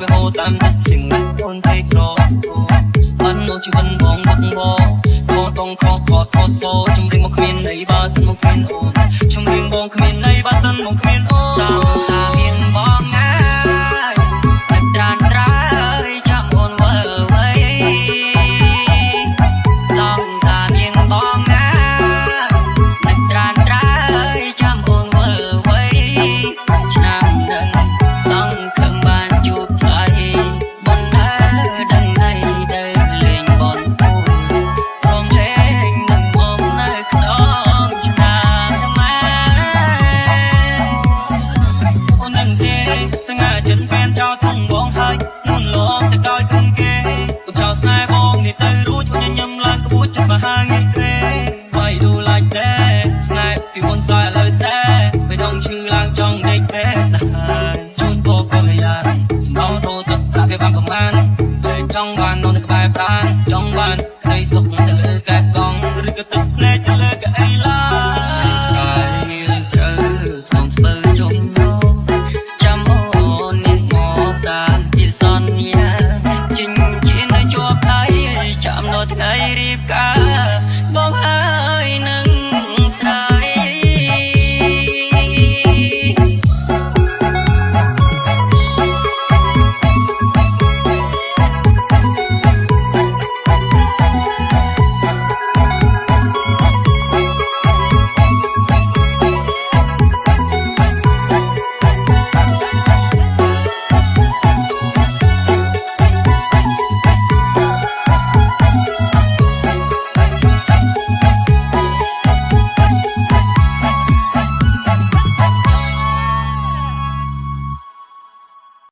ហូតាមទឹកលឹងណាអូនទេក្របាននៅជីវិតបងបាក់បងខកតងខកខតខសោជំរាបមកគ្មានន័យបើសិនមកគ្មានអូនជំរាបបងគ្មានន័យបើសិនមកគ្មានអូនសាមៀងបងងាយតែត្រានត្រាយចាំអូនវិលវ័យសំសាមៀងបងងាយតែត្រានត្រាយចាំអូនវិលវ័យឆ្នាំនឹងសង្ឃឹមបានជួបថ្លៃបងដើរដឹងណៃដើរលេងបនពូរំលែងនឹងមកនៅក្នុងឆ្នាំម៉ែអូននឹងទេសង្ហាចិត្តពេលចោលធំបងហើយនួនលងទៅកោយគុំគេអូនចោលស្នេហ៍បងនេះទៅរួចអូនញញឹមឡើងក្បួចចិត្តមហាងាយក្រេ Why you like that ស្នេហ៍ពីមុនសោយឥឡូវសែមិនដងឈឺឡើងចង់ដេកទេដែរជូនពរកូនយ៉ាងសម្បោតោទឹកប្រាក់វាបានប្រមាណតែចង់បាននៅក្បែរប្រាណចង់បានក្តីសុខទៅលើកែកង់ឬក៏ទឹកភ្នែកទៅលើកៅអីឡើយស្គាល់រៀងស្រូវក្នុងស្ពើជុំចាំអូននេះមកតាមពីសន្យាចិញ្ចៀននៅជាប់ដៃចាំដល់ថ្ងៃរៀបការ